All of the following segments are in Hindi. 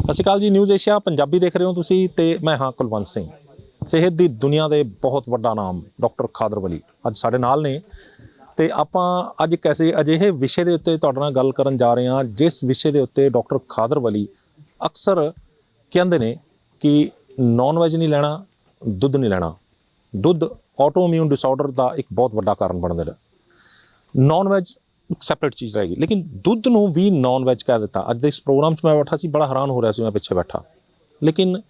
ਸਤਿ ਸ਼੍ਰੀ ਅਕਾਲ ਜੀ। ਨਿਊਜ਼ ਏਸ਼ੀਆ ਪੰਜਾਬੀ ਦੇਖ ਰਹੇ ਹੋ ਤੁਸੀਂ ਤੇ ਮੈਂ ਹਾਂ ਕੁਲਵੰਤ ਸਿੰਘ। ਸਿਹਤ ਦੀ ਦੁਨੀਆ ਦੇ ਬਹੁਤ ਵੱਡਾ ਨਾਮ ਡਾਕਟਰ ਖਾਦਰ ਵਲੀ ਅੱਜ ਸਾਡੇ ਨਾਲ ਨੇ ਤੇ ਆਪਾਂ ਅੱਜ ਇੱਕ ਅਜਿਹੇ ਵਿਸ਼ੇ ਦੇ ਉੱਤੇ ਤੁਹਾਡੇ ਨਾਲ ਗੱਲ ਕਰਨ ਜਾ ਰਹੇ ਹਾਂ ਜਿਸ ਵਿਸ਼ੇ ਦੇ ਉੱਤੇ ਡਾਕਟਰ ਖਾਦਰ ਵਲੀ ਅਕਸਰ ਕਹਿੰਦੇ ਨੇ ਕਿ ਨੌਨ ਵੈਜ ਨਹੀਂ ਲੈਣਾ, ਦੁੱਧ ਨਹੀਂ ਲੈਣਾ। ਦੁੱਧ ਆਟੋ ਇਮਿਊਨ ਡਿਸਆਰਡਰ ਦਾ ਇੱਕ ਬਹੁਤ ਵੱਡਾ ਕਾਰਨ ਬਣਦਾ ਹੈ। ਨੌਨ ਵੈਜ ਇੱਕ ਸੈਪਰੇਟ ਚੀਜ਼ रहेगी, लेकिन ਦੁੱਧ ਨੂੰ ਵੀ ਨੌਨ ਵੈਜ ਕਹਿ ਦਿੱਤਾ। ਅੱਜ ਦੇ ਇਸ ਪ੍ਰੋਗਰਾਮ 'ਚ ਮੈਂ ਬੈਠਾ ਸੀ, ਬੜਾ ਹੈਰਾਨ ਹੋ ਰਿਹਾ ਸੀ ਮੈਂ ਪਿੱਛੇ ਬੈਠਾ। ਲੇਕਿਨ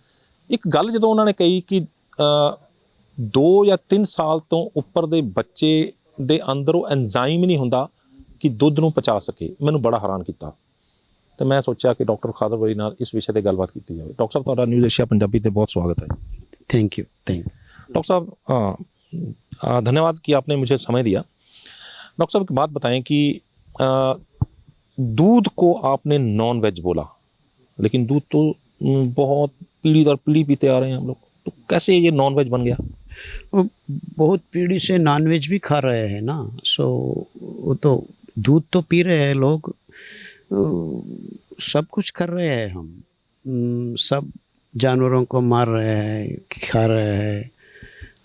ਇੱਕ ਗੱਲ ਜਦੋਂ ਉਹਨਾਂ ਨੇ ਕਹੀ ਕਿ 2 ਜਾਂ 3 ਸਾਲ ਤੋਂ ਉੱਪਰ ਦੇ ਬੱਚੇ ਦੇ ਅੰਦਰ ਉਹ ਐਨਜ਼ਾਈਮ ਨਹੀਂ ਹੁੰਦਾ ਕਿ ਦੁੱਧ ਨੂੰ ਪਚਾ ਸਕੇ, ਮੈਨੂੰ ਬੜਾ ਹੈਰਾਨ ਕੀਤਾ। ਤੇ ਮੈਂ ਸੋਚਿਆ ਕਿ ਡਾਕਟਰ ਖਾਦਰ ਵਲੀ ਨਾਲ ਇਸ ਵਿਸ਼ੇ 'ਤੇ ਗੱਲਬਾਤ ਕੀਤੀ ਜਾਵੇ। ਡਾਕਟਰ ਸਾਹਿਬ, ਤੁਹਾਡਾ ਨਿਊਜ਼ ਏਸ਼ੀਆ ਪੰਜਾਬੀ 'ਤੇ बहुत स्वागत है। Thank you. डॉक्टर साहब धन्यवाद कि आपने मुझे समय दिया। डॉक्टर साहब एक बात बताएं कि दूध को आपने नॉन वेज बोला, लेकिन दूध तो बहुत पीढ़ी दर पीढ़ी पीते आ रहे हैं हम लोग, तो कैसे ये नॉन वेज बन गया? बहुत पीढ़ी से नॉन वेज भी खा रहे हैं ना, सो वो तो दूध तो पी रहे हैं लोग, सब कुछ कर रहे हैं हम, सब जानवरों को मार रहे हैं, खा रहे हैं।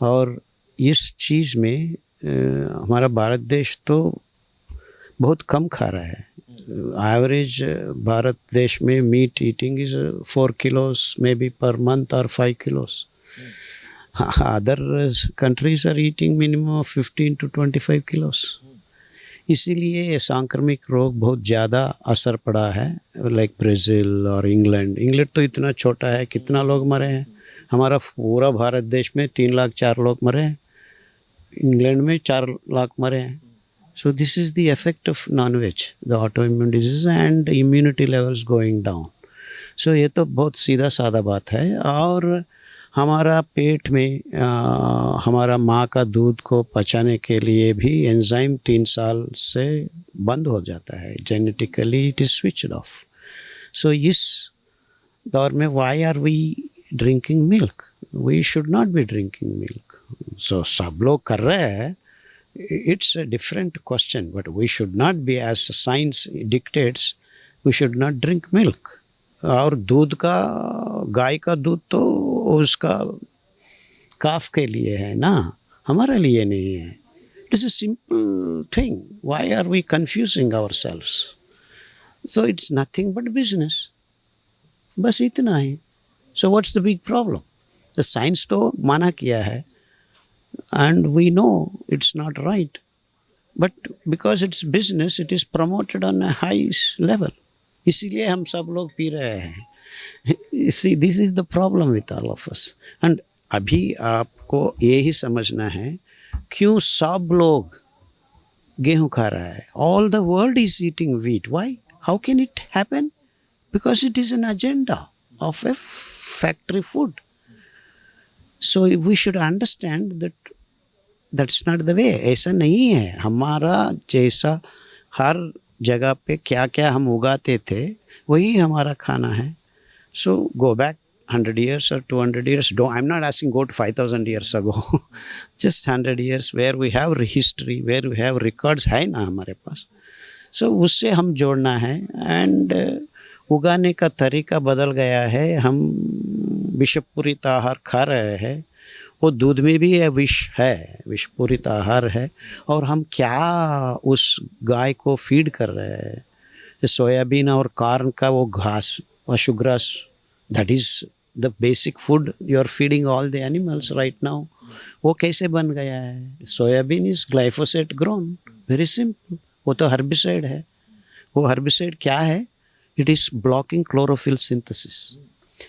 और इस चीज़ में हमारा भारत देश तो बहुत कम खा रहा है। एवरेज भारत देश में meat eating is 4 kilos maybe पर मंथ और 5 kilos। Other countries are eating minimum 15 to 25 kilos। इसीलिए सांक्रमिक रोग बहुत ज़्यादा असर पड़ा है, लाइक ब्राज़ील और इंग्लैंड तो इतना छोटा है, कितना लोग मरे हैं। हमारा पूरा भारत देश में 3 लाख 4 लोग मरे हैं, इंग्लैंड में 4 लाख मरे हैं। So this is the effect of non veg, the autoimmune disease and immunity levels going down. So ये तो बहुत सीधा साधा बात है। और हमारा पेट में हमारा माँ का दूध को पचाने के लिए भी एंजाइम 3 साल से बंद हो जाता है, genetically it is switched off. So इस दौर में why are we drinking milk? We should not be drinking milk. So सब लोग कर रहे हैं, it's a different question, but we should not be, as science dictates, we should not drink milk. और दूध का, गाय का दूध तो उसका काफ के लिए है ना, हमारे लिए नहीं है। It is a simple thing, why are we confusing ourselves? So it's nothing but business, बस इतना ही। So what's the big problem? The science तो माना किया है and we know it's not right, but because it's business it is promoted on a high level, इसीलिए हम सब लोग पी रहे हैं। See, this is the problem with all of us. And अभी आपको ये ही समझना है क्यों सब लोग गेहूं खा रहा है। All the world is eating wheat. Why? How can it happen? Because it is an agenda of a factory food. So we should understand that that's not the way. ऐसा नहीं है। हमारा जैसा हर जगह पे क्या क्या हम उगाते थे वही हमारा खाना है। So go back 100 years or 200 years. I'm not asking go to 5,000 years ago. Just 100 years where we have history, where we have records है ना हमारे पास। So उससे हम जोड़ना है। एंड उगाने का तरीका बदल गया है। हम विषपूरित आहार खा रहे हैं, वो दूध में भी है विष है, विषपूरित आहार है। और हम क्या उस गाय को फीड कर रहे हैं? सोयाबीन और कॉर्न का वो घास, pashugras, that is the basic food you are feeding all the animals right now. वो कैसे बन गया है? Soybean is glyphosate grown, very simple. वो तो हर्बिसाइड है। वो हर्बिसाइड क्या है? It is blocking chlorophyll synthesis,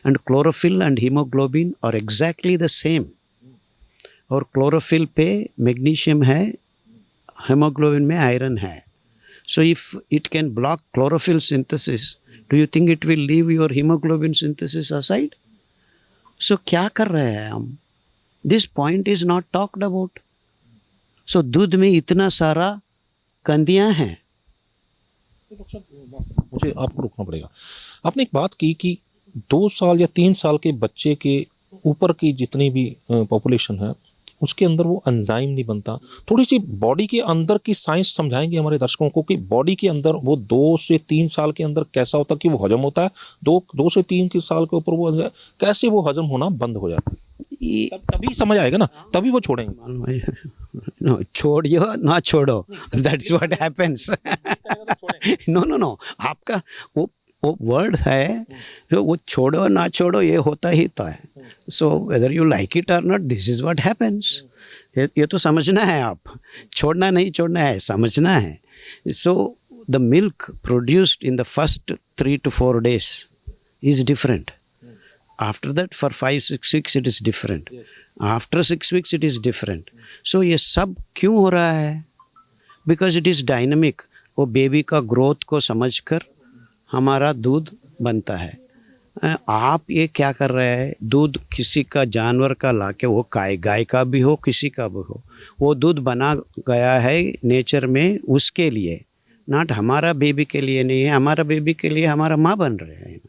and chlorophyll and haemoglobin are exactly the same. और क्लोरोफिल पे मैग्नीशियम है, हीमोग्लोबिन में आयरन है। So if it can block chlorophyll synthesis, do you think it will leave your hemoglobin synthesis aside? So क्या कर रहे हैं हम? This point is not talked about. So दूध में इतना सारा कंदियां हैं। मुझे आपको रुकना पड़ेगा। आपने एक बात की कि 2 साल या 3 साल के बच्चे के ऊपर की जितनी भी पॉपुलेशन है उसके अंदर वो एंजाइम नहीं बनता। थोड़ी सी बॉडी के अंदर की साइंस समझाएंगे हमारे दर्शकों को कि बॉडी के अंदर वो 2 से 3 साल के अंदर कैसा होता है कि वो हजम होता है, 2 से 3 के साल के ऊपर वो कैसे वो हजम होना बंद हो जाता है। तभी समझ आएगा ना, तभी वो छोड़ेंगे। नो, छोड़ियो ना छोड़ो, that's what happens. No no no, आपका वो वर्ड है जो वो छोड़ो ना छोड़ो ये होता ही तो है। So whether you like it or not, this is what happens. ये तो समझना है, आप छोड़ना नहीं छोड़ना है, समझना है। So the milk produced in the first 3 to 4 days is different. After that for 5-6 weeks it is different. After 6 weeks it is different. So ये सब क्यों हो रहा है? Because it is dynamic. वो बेबी का ग्रोथ को समझकर हमारा दूध बनता है। आप ये क्या कर रहे हैं, दूध किसी का जानवर का लाके, वो गाय का भी हो किसी का भी हो, वो दूध बना गया है नेचर में उसके लिए, नॉट हमारा बेबी के लिए नहीं है। हमारा बेबी के लिए हमारा माँ बन रहे हैं।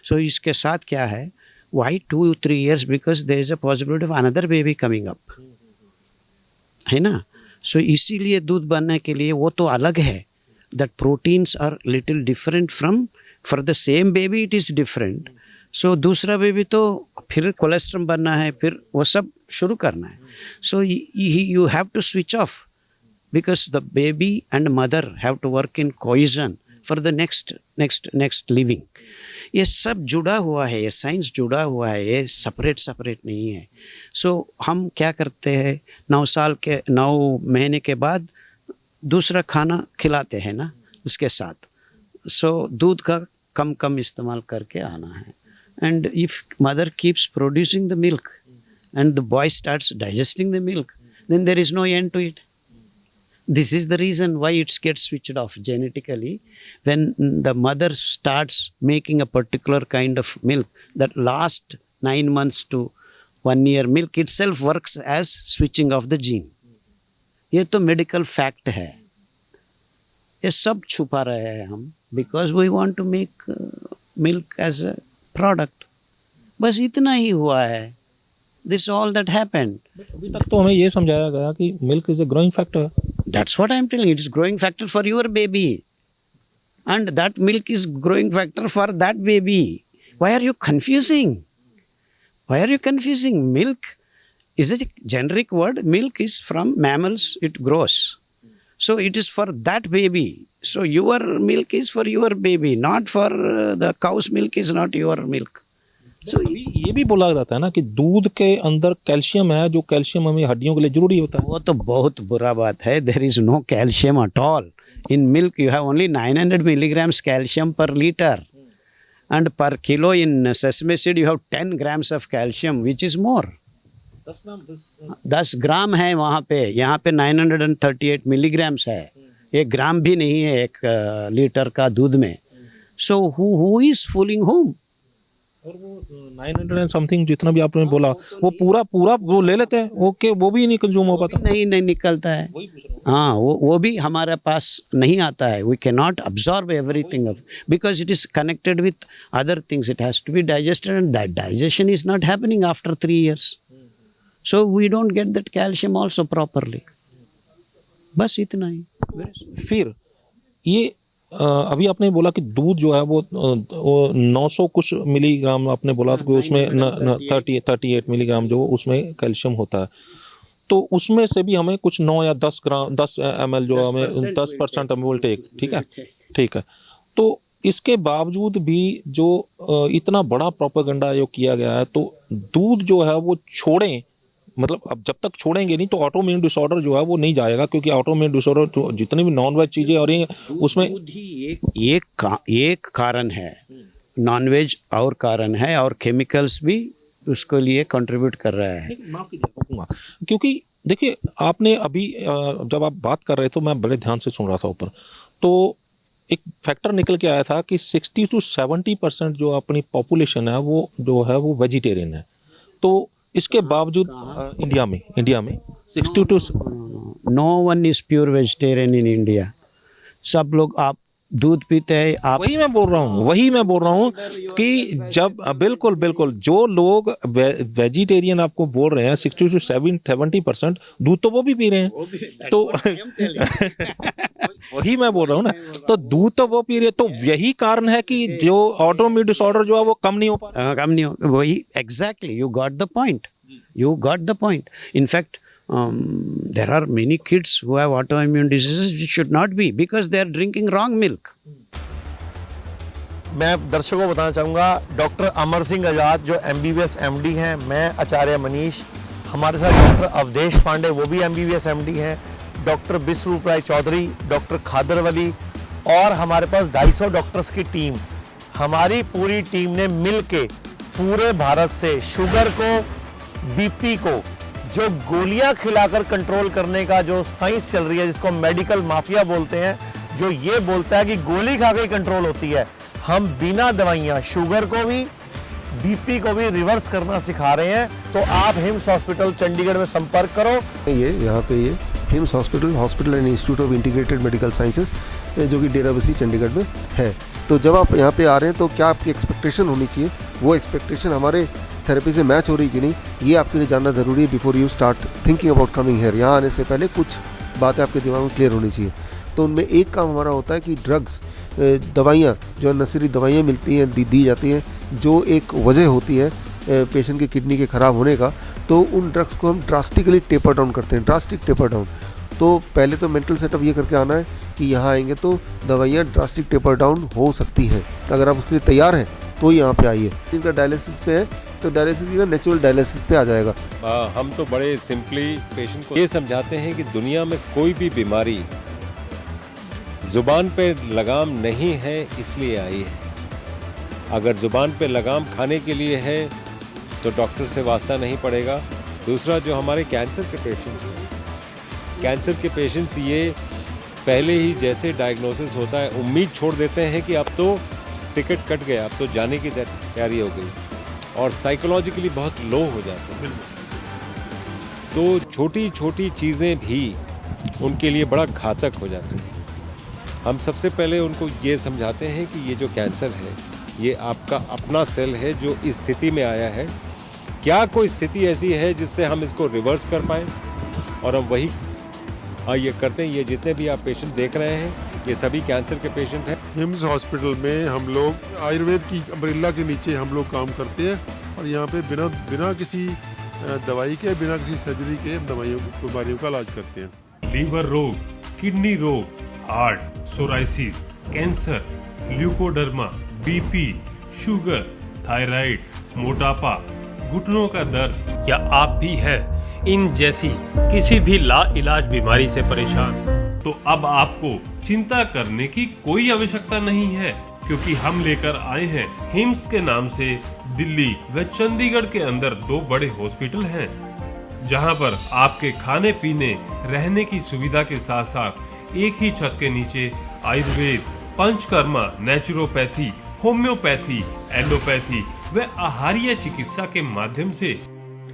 सो इसके साथ क्या है, why 2-3 years? Because there is a possibility of another baby coming up, है ना। सो इसीलिए दूध बनने के लिए वो तो अलग है, that proteins are little different from, for the same baby it is different. सो दूसरा बेबी तो फिर कोलेस्ट्रम बनना है, फिर वो सब शुरू करना है। सो you have to switch off because the baby and mother have to work in cohesion for the next living. ये सब जुड़ा हुआ है, ये साइंस जुड़ा हुआ है, ये सेपरेट नहीं है। सो हम क्या करते हैं, 9 महीने के बाद दूसरा खाना खिलाते हैं ना उसके साथ। सो दूध का कम इस्तेमाल करके आना है। And if mother keeps producing the milk and the boy starts digesting the milk, then there is no end to it. This is the reason why it gets switched off genetically. When the mother starts making a particular kind of milk, that last 9 months to 1 year milk itself works as switching off the gene. ये तो medical fact है। ये सब छुपा रहे हैं हम, because we want to make milk as a product. बस इतना ही हुआ है। This is all that happened. अभी तक तो हमें ये समझाया गया कि milk is a growing factor. That's what I'm telling you. It is growing factor for your baby. And that milk is growing factor for that baby. Why are you confusing? Why are you confusing? Milk is a generic word. Milk is from mammals. It grows. So it is for that baby. So your milk is for your baby, not for the cow's milk is not your milk. So ये भी बोला जाता है ना कि दूध के अंदर कैल्शियम है, जो कैल्शियम हमें हड्डियों के लिए जरूरी होता है। वो तो बहुत बुरा बात है। There is no calcium at all. In milk you have only 900 milligrams calcium per liter. And per kilo in sesame seed you have 10 grams of calcium, which is more. 10 ग्राम है वहाँ पे, यहाँ पे 938 मिलीग्राम्स है। 1 ग्राम भी नहीं है 1 लीटर का दूध में। So who is fooling whom? और वो 900 एंड समथिंग जितना भी आपने बोला, वो पूरा वो ले लेते हैं, ओके, वो भी नहीं कंज्यूम हो पाता, नहीं निकलता है। हाँ, वो भी हमारे पास नहीं आता है। We can not absorb everything because it is connected with other things. It has to be digested and that digestion is not happening after 3 years. So we don't get that calcium also properly. बस इतना ही। फिर ये अभी आपने बोला कि दूध जो है वो 900 कुछ मिलीग्राम आपने बोला था कि उसमें 38 मिलीग्राम जो उसमें कैल्शियम होता है, तो उसमें से भी हमें कुछ 9 या 10 ml जो हमें 10% हम विल टेक। ठीक है। तो इसके बावजूद भी जो इतना बड़ा प्रोपेगेंडा जो किया गया है, तो दूध जो है वो छोड़ें, मतलब अब जब तक छोड़ेंगे नहीं तो ऑटोइम्यून डिसऑर्डर जो है वो नहीं जाएगा, क्योंकि ऑटोइम्यून डिसऑर्डर तो जितनी भी नॉन वेज चीज़ें और उसमें एक कारण है, नॉन वेज और कारण है, और केमिकल्स भी उसके लिए कंट्रीब्यूट कर रहा है। क्योंकि देखिए आपने अभी जब आप बात कर रहे थे मैं बड़े ध्यान से सुन रहा था ऊपर, तो एक फैक्टर निकल के आया था कि 60 to 70% जो अपनी पॉपुलेशन है वो जो है वो वेजिटेरियन है। तो इसके बावजूद इंडिया में 60 to no one is pure vegetarian in India. सब लोग, आप दूध पीते हैं आप। वही मैं बोल रहा हूँ कि जब बिल्कुल बिल्कुल जो लोग वेजिटेरियन आपको बोल रहे हैं 60 to 70% दूध तो वो भी पी रहे हैं, तो वही मैं बोल रहा हूँ ना, तो दूध तो वो पी रहे हैं, तो यही कारण है कि जो ऑटोइम्यून डिसऑर्डर जो है वो कम नहीं हो पा रहा। कम नहीं हो, वही exactly, you got the point, you got the point. In fact there are many kids who have autoimmune diseases which should not be because they are drinking wrong milk. मैं दर्शकों को बताना चाहूँगा, डॉक्टर अमर सिंह आज़ाद जो MBBS MD हैं, मैं आचार्य मनीष, हमारे साथ डॉक्टर अवधेश पांडे वो भी MBBS MD हैं, डॉक्टर बिस्वरूप राय चौधरी, डॉक्टर खादर वली, और हमारे पास 250 डॉक्टर्स की टीम, हमारी पूरी टीम ने मिल के पूरे भारत से शुगर को, BP को, जो गोलियां खिलाकर कंट्रोल करने का जो साइंस चल रही है, जिसको मेडिकल माफिया बोलते हैं, जो ये बोलता है कि गोली खा के कंट्रोल होती है, हम बिना दवाइयां शुगर को भी BP को भी रिवर्स करना सिखा रहे हैं। तो आप हिम्स हॉस्पिटल चंडीगढ़ में संपर्क करो। ये यहाँ पे ये hymns hospital and institute of integrated medical sciences जो कि डेराबस्सी चंडीगढ़ में है। तो जब आप यहाँ पे आ रहे हैं तो क्या आपकी एक्सपेक्टेशन होनी चाहिए, वो एक्सपेक्टेशन हमारे थेरेपी से मैच हो रही कि नहीं, ये आपके लिए जानना ज़रूरी है before you start thinking about coming here. यहाँ आने से पहले कुछ बातें आपके दिमाग में क्लियर होनी चाहिए। तो उनमें एक काम हमारा होता है कि ड्रग्स, दवाइयाँ जो अननेसेसरी दवाइयाँ मिलती हैं, दी जाती हैं, जो एक वजह होती है पेशेंट की किडनी के ख़राब होने का, तो उन ड्रग्स को हम ड्रास्टिकली टेपर डाउन करते हैं, ड्रास्टिक टेपर डाउन। तो पहले तो मेंटल सेटअप ये करके आना है कि यहाँ आएंगे तो दवाइयाँ ड्रास्टिक टेपर डाउन हो सकती हैं। अगर आप उसके लिए तैयार हैं तो यहाँ पे आइए। इनका डायलिसिस पे है तो डायलिसिस का नेचुरल डायलिसिस पे आ जाएगा। हम तो बड़े सिंपली पेशेंट को ये समझाते हैं कि दुनिया में कोई भी बीमारी जुबान पे लगाम नहीं है इसलिए आई है। अगर जुबान पे लगाम खाने के लिए है तो डॉक्टर से वास्ता नहीं पड़ेगा। दूसरा, जो हमारे कैंसर के पेशेंट्स हैं, कैंसर के पेशेंट्स ये पहले ही जैसे डायग्नोसिस होता है उम्मीद छोड़ देते हैं कि अब तो टिकट कट गया, अब तो जाने की तैयारी हो गई, और साइकोलॉजिकली बहुत लो हो जाते हैं। तो छोटी छोटी चीज़ें भी उनके लिए बड़ा घातक हो जाती हैं। हम सबसे पहले उनको ये समझाते हैं कि ये जो कैंसर है ये आपका अपना सेल है जो इस स्थिति में आया है। क्या कोई स्थिति ऐसी है जिससे हम इसको रिवर्स कर पाएँ, और हम वही ये करते हैं। ये जितने भी आप पेशेंट देख रहे हैं ये सभी कैंसर के पेशेंट हैं। हिम्स हॉस्पिटल में हम लोग आयुर्वेद की अम्ब्रेला के नीचे हम लोग काम करते हैं, और यहाँ पे बिना किसी दवाई के, बिना किसी सर्जरी के बीमारियों का इलाज करते हैं। लीवर रोग, किडनी रोग, heart, psoriasis, cancer, leucoderma, BP, sugar, thyroid, मोटापा, घुटनों का दर्द, या आप भी है इन जैसी किसी भी लाइलाज बीमारी से परेशान, तो अब आपको चिंता करने की कोई आवश्यकता नहीं है, क्योंकि हम लेकर आए हैं हिम्स के नाम से दिल्ली व चंडीगढ़ के अंदर 2 बड़े हॉस्पिटल हैं, जहां पर आपके खाने पीने रहने की सुविधा के साथ साथ एक ही छत के नीचे Ayurveda, panchakarma, naturopathy, homeopathy, allopathy व आहारीय चिकित्सा के माध्यम से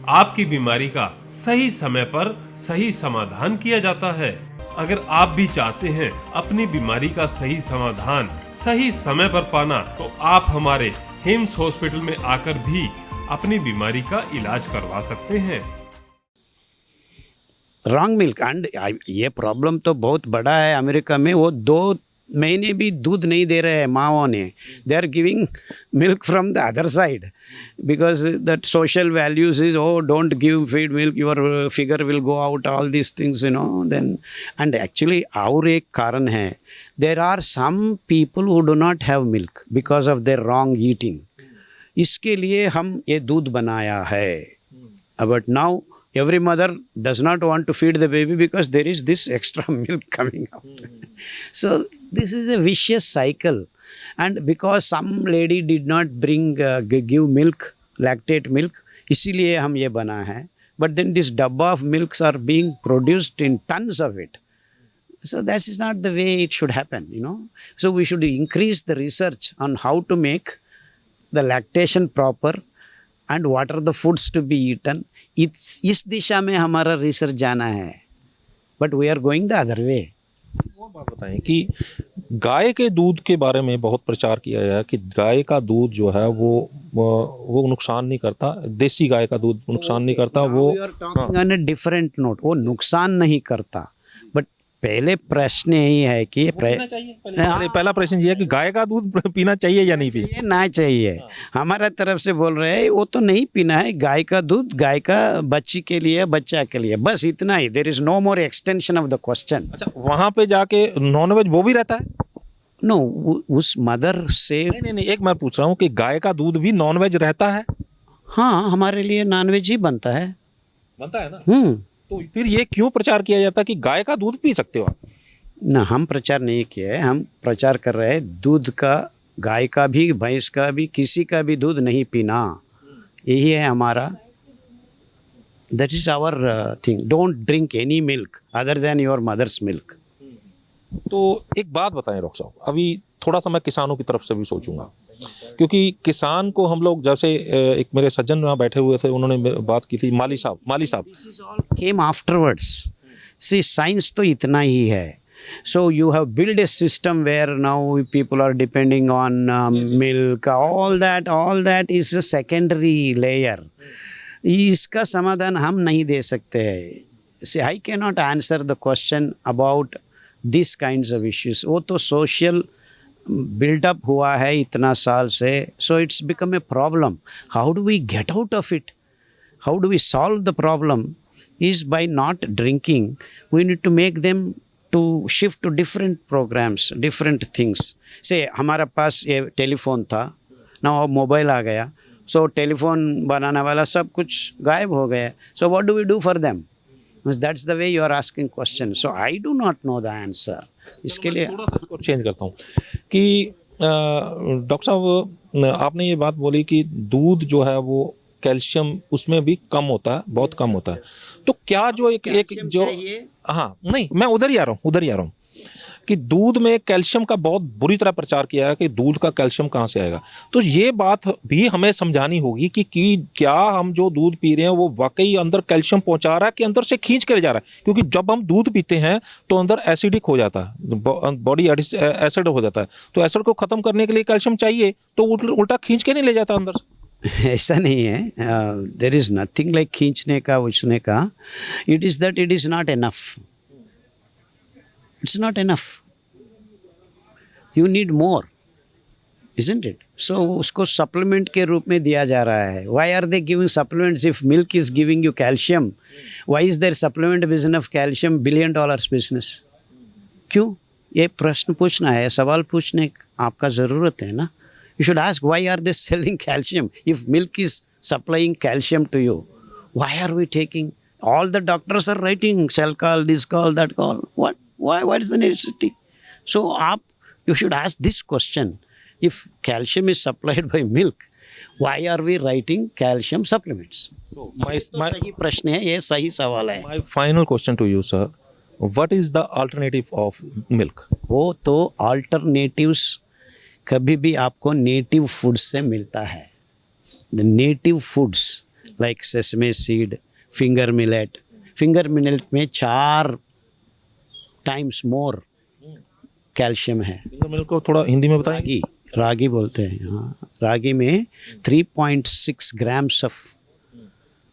आपकी बीमारी का सही समय पर सही समाधान किया जाता है। अगर आप भी चाहते हैं अपनी बीमारी का सही समाधान सही समय पर पाना, तो आप हमारे हिम्स हॉस्पिटल में आकर भी अपनी बीमारी का इलाज करवा सकते हैं। रॉन्ग मिल्क, एंड ये प्रॉब्लम तो बहुत बड़ा है अमेरिका में। वो 2 महीने भी दूध नहीं दे रहे हैं माओ ने, they are giving milk from the other side because that social values is, oh, don't feed milk, your figure will go out, all these things, then, and actually our एक कारण है, there are some people who do not have milk because of their wrong eating. इसके लिए हम ये दूध बनाया है, but now every mother does not want to feed the baby because there is this extra milk coming out. So this is a vicious cycle. And because some lady did not give milk, lactate milk, इसीलिए हम ये बना है. But then this dabba of milks are being produced in tons of it. So that is not the way it should happen, So we should increase the research on how to make the lactation proper and what are the foods to be eaten. इस दिशा में हमारा रिसर्च जाना है. But we are going the other way. और बात बताएं कि गाय के दूध के बारे में बहुत प्रचार किया गया है कि गाय का दूध जो है वो नुकसान नहीं करता, देसी गाय का दूध नुकसान नहीं करता, वो ऑन ए डिफरेंट नोट, वो नुकसान नहीं करता। बट पहले प्रश्न यही है कि पहला प्रश्न ये है कि गाय का दूध पीना चाहिए या नहीं ये ना चाहिए। हमारा तरफ से बोल रहे हैं वो तो नहीं पीना है, गाय का दूध गाय का बच्ची के लिए, बच्चा के लिए, बस इतना ही। There is no more extension of the question. अच्छा, वहां पे जाके नॉनवेज वो भी रहता है? नो, उस मदर से नहीं, एक मैं पूछ रहा हूँ कि गाय का दूध भी नॉनवेज रहता है? हाँ, हमारे लिए नॉनवेज ही बनता है ना। तो फिर ये क्यों प्रचार किया जाता है कि गाय का दूध पी सकते हो आप? ना, हम प्रचार नहीं किए हैं, हम प्रचार कर रहे हैं दूध का, गाय का भी, भैंस का भी, किसी का भी दूध नहीं पीना, यही है हमारा। That is our thing. Don't drink any milk other than your mother's milk. तो एक बात बताएं डॉक्टर साहब, अभी थोड़ा सा मैं किसानों की तरफ से भी सोचूंगा, क्योंकि किसान को हम लोग जैसे एक मेरे सज्जन वहाँ बैठे हुए थे, उन्होंने बात की थी, माली साहब केम आफ्टरवर्ड्स। सी, साइंस तो इतना ही है। So you have build a system where now people are depending on milk, all that is a secondary layer. इसका समाधान हम नहीं दे सकते हैं। See, I can not answer the question about this kinds of issues. वो तो सोशल बिल्डअप हुआ है इतना साल से, so it's become a problem. How do we get out of it? How do we solve the problem? Is by not drinking. We need to make them to shift to different programmes, different things. से हमारा पास ये टेलीफोन था ना, मोबाइल आ गया, सो टेलीफोन बनाने वाला सब कुछ गायब हो गया। So what do we do for them? That's the way you are asking question. So I do not know the answer. इसके लिए थोड़ा सा इसको चेंज करता हूँ कि डॉक्टर साहब, आपने ये बात बोली कि दूध जो है वो कैल्शियम उसमें भी कम होता है, बहुत कम होता है। तो क्या जो एक जो, हाँ नहीं, मैं उधर ही आ रहा हूँ कि दूध में कैल्शियम का बहुत बुरी तरह प्रचार किया है कि दूध का कैल्शियम कहाँ से आएगा। तो ये बात भी हमें समझानी होगी कि क्या हम जो दूध पी रहे हैं वो वाकई अंदर कैल्शियम पहुंचा रहा है कि अंदर से खींच कर जा रहा है? क्योंकि जब हम दूध पीते हैं तो अंदर एसिडिक हो जाता है, बॉडी एसिड हो जाता है, तो एसिड को खत्म करने के लिए कैल्शियम चाहिए, तो उल्टा खींच के नहीं ले जाता अंदर से? ऐसा नहीं है। देयर इज नथिंग लाइक खींचने का उसने का। It is that it is not enough. It's not enough. You need more, isn't it? So उसको supplement के रूप में दिया जा रहा है। Why are they giving supplements if milk is giving you calcium? Why is there supplement business of calcium $1 billion business? क्यों? ये प्रश्न पूछना है, सवाल पूछने आपका ज़रूरत है ना। You should ask why are they selling calcium if milk is supplying calcium to you? Why are we taking? All the doctors are writing cell call, this call, that call. What? Why? What is the necessity? So, you should ask this question. If calcium is supplied by milk, why are we writing calcium supplements? So, सही प्रश्न है, ये सही सवाल है। My final question to you, sir. What is the alternative of milk? वो तो alternatives कभी भी आपको native foods से मिलता है। The native foods like sesame seed, finger millet में 4 times more कैल्शियम है। मिल्क को थोड़ा हिंदी में बताएं। रागी बोलते हैं। हाँ, रागी में 3.6 grams ऑफ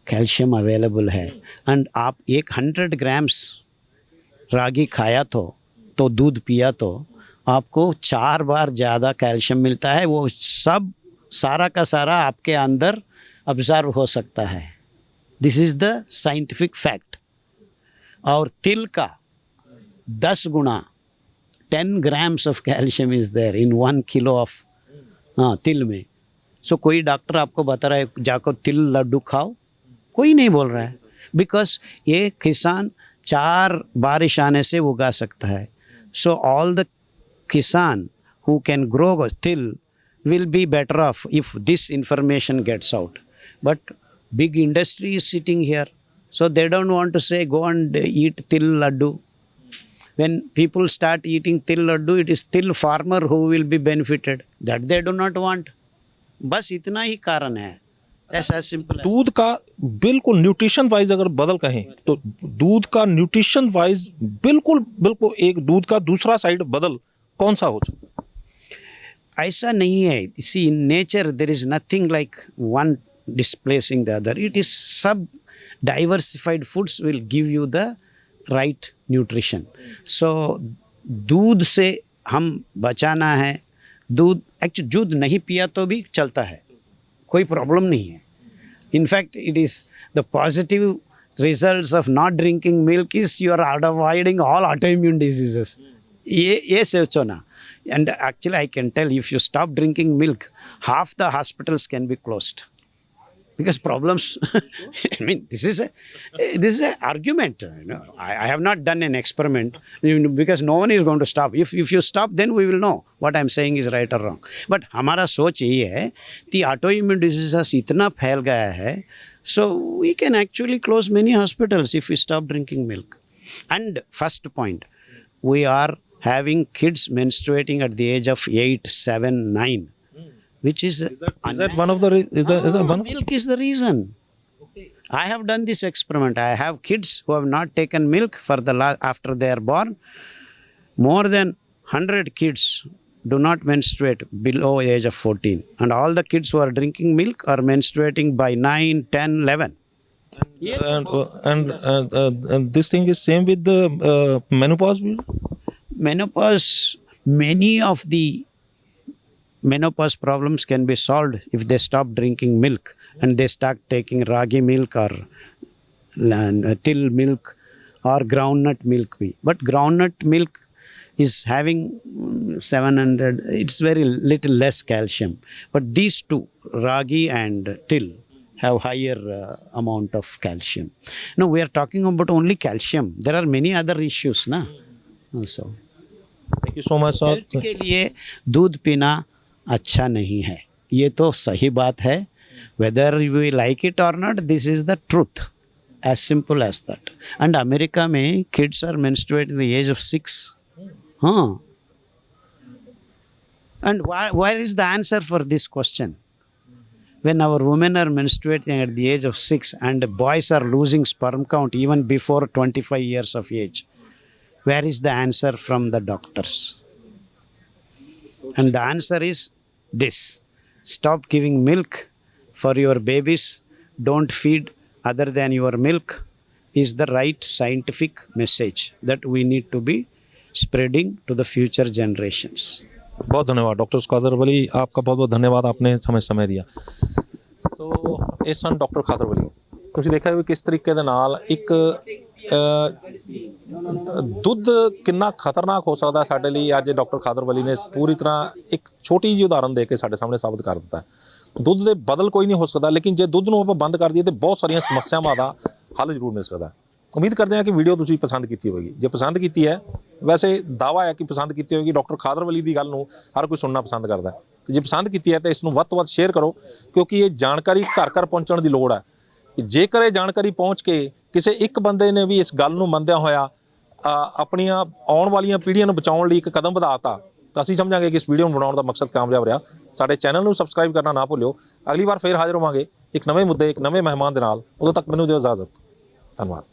कैल्शियम अवेलेबल है। एंड आप 100 grams रागी खाया तो दूध पिया तो आपको 4 बार ज़्यादा कैल्शियम मिलता है। वो सब सारा का सारा आपके अंदर ऑब्जर्व हो सकता है। This is the scientific fact. और तिल का 10 गुना 10 grams of calcium is there in 1 kilo of तिल में। सो कोई डॉक्टर आपको बता रहा है जाकर तिल लड्डू खाओ, कोई नहीं बोल रहा है, बिकॉज ये किसान 4 बारिश आने से उगा सकता है। सो ऑल द किसान हु कैन ग्रो तिल will be better off if this information gets out. But big industry is sitting here, so they don't want to say go and eat til laddu. When people start eating til laddu, it is til farmer who will be benefited. That they do not want. बस इतना ही कारण है। That's as simple as दूध का बिल्कुल न्यूट्रिशन वाइज अगर बदल कहें तो दूध का न्यूट्रिशन वाइज बिल्कुल बिल्कुल एक दूध का दूसरा साइड बदल कौन सा हो सकता है? ऐसा नहीं है. See, in nature there is nothing like one displacing the other. It is sub diversified foods will give you the right nutrition. So दूध से हम बचाना है. दूध एक्चुअली दूध नहीं पिया तो भी चलता है, कोई प्रॉब्लम नहीं है. In fact it is the positive results of not drinking milk is you are avoiding all autoimmune diseases. ये सोचो ना. And actually I can tell if you stop drinking milk half the hospitals can be closed. Because problems, I mean, this is a argument. You know, I have not done an experiment, because no one is going to stop. If you stop, then we will know what I'm saying is right or wrong. But हमारा सोच ये है कि autoimmune diseases इतना फैल गया है, so we can actually close many hospitals if we stop drinking milk. And first point, we are having kids menstruating at the age of 8, 7, 9. Which is that one of the is that one? Milk is the reason. I have done this experiment. I have kids who have not taken milk for after they are born. More than 100 kids do not menstruate below the age of 14, and all the kids who are drinking milk are menstruating by 9, 10, 11. And this thing is same with the menopause. Menopause, many of the menopause problems can be solved if they stop drinking milk and they start taking ragi milk or till milk or groundnut milk. But groundnut milk is having 700, it's very little less calcium. But these two, ragi and till, have higher amount of calcium. No, we are talking about only calcium. There are many other issues na. Also. Thank you so much, sir. Health के लिए दूध पीना अच्छा नहीं है, ये तो सही बात है. Whether we like it or not, this is the truth. As simple as that. And America में kids are menstruate in the age of 6. हाँ. And where is the answer for this question? When our women are menstruating at the age of 6 and boys are losing sperm count even before 25 years of age, where is the answer from the doctors? And the answer is this: stop giving milk for your babies, don't feed other than your milk, is the right scientific message that we need to be spreading to the future generations. बहुत धन्यवाद डॉक्टर खादर वली, आपका बहुत बहुत धन्यवाद, आपने समय दिया. ਸੋ ਇਹ ਸਨ ਡਾਕਟਰ ਖਾਦਰ ਵਲੀ. ਤੁਸੀਂ ਦੇਖਿਆ ਵੀ ਕਿਸ ਤਰੀਕੇ ਦੇ ਨਾਲ ਇੱਕ ਦੁੱਧ ਕਿੰਨਾ ਖਤਰਨਾਕ ਹੋ ਸਕਦਾ ਸਾਡੇ ਲਈ, ਅੱਜ ਡਾਕਟਰ ਖਾਦਰ ਵਲੀ ਨੇ ਪੂਰੀ ਤਰ੍ਹਾਂ ਇੱਕ ਛੋਟੀ ਜਿਹੀ ਉਦਾਹਰਨ ਦੇ ਕੇ ਸਾਡੇ ਸਾਹਮਣੇ ਸਾਬਤ ਕਰ ਦਿੱਤਾ. ਦੁੱਧ ਦੇ ਬਦਲ ਕੋਈ ਨਹੀਂ ਹੋ ਸਕਦਾ, ਲੇਕਿਨ ਜੇ ਦੁੱਧ ਨੂੰ ਆਪਾਂ ਬੰਦ ਕਰ ਦਈਏ ਤਾਂ ਬਹੁਤ ਸਾਰੀਆਂ ਸਮੱਸਿਆਵਾਂ ਦਾ ਹੱਲ ਜ਼ਰੂਰ ਮਿਲ ਸਕਦਾ. ਉਮੀਦ ਕਰਦੇ ਹਾਂ ਕਿ ਵੀਡੀਓ ਤੁਸੀਂ ਪਸੰਦ ਕੀਤੀ ਹੋਵੇਗੀ. ਜੇ ਪਸੰਦ ਕੀਤੀ ਹੈ, ਵੈਸੇ ਦਾਅਵਾ ਹੈ ਕਿ ਪਸੰਦ ਕੀਤੀ ਹੋਵੇਗੀ. ਡਾਕਟਰ ਖਾਦਰ ਵਲੀ ਦੀ ਗੱਲ ਨੂੰ ਹਰ ਕੋਈ ਸੁਣਨਾ ਪਸੰਦ ਕਰਦਾ. ਤੇ ਜੇ ਪਸੰਦ ਕੀਤੀ ਹੈ ਤਾਂ ਇਸ ਨੂੰ ਵੱਧ ਤੋਂ ਵੱਧ ਸ਼ੇਅਰ ਕਰੋ, ਕਿਉਂਕਿ ਇਹ ਜਾਣਕਾਰੀ ਘਰ ਘਰ ਪਹੁੰਚਣ ਦੀ ਲੋੜ ਹੈ. ਜੇਕਰ ਇਹ ਜਾਣਕਾਰੀ ਪਹੁੰਚ ਕੇ ਕਿਸੇ ਇੱਕ ਬੰਦੇ ਨੇ ਵੀ ਇਸ ਗੱਲ ਨੂੰ ਮੰਨਦਿਆਂ ਹੋਇਆ ਆਪਣੀਆਂ ਆਉਣ ਵਾਲੀਆਂ ਪੀੜ੍ਹੀਆਂ ਨੂੰ ਬਚਾਉਣ ਲਈ ਇੱਕ ਕਦਮ ਵਧਾਤਾ, ਤਾਂ ਅਸੀਂ ਸਮਝਾਂਗੇ ਕਿ ਇਸ ਵੀਡੀਓ ਨੂੰ ਬਣਾਉਣ ਦਾ ਮਕਸਦ ਕਾਮਯਾਬ ਰਿਹਾ. ਸਾਡੇ ਚੈਨਲ ਨੂੰ ਸਬਸਕ੍ਰਾਈਬ ਕਰਨਾ ਨਾ ਭੁੱਲਿਓ. ਅਗਲੀ ਵਾਰ ਫੇਰ ਹਾਜ਼ਰ ਹੋਵਾਂਗੇ ਇੱਕ ਨਵੇਂ ਮੁੱਦੇ, ਇੱਕ ਨਵੇਂ ਮਹਿਮਾਨ ਦੇ ਨਾਲ. ਉਦੋਂ ਤੱਕ ਮੈਨੂੰ ਦਿਓ ਇਜਾਜ਼ਤ. ਧੰਨਵਾਦ.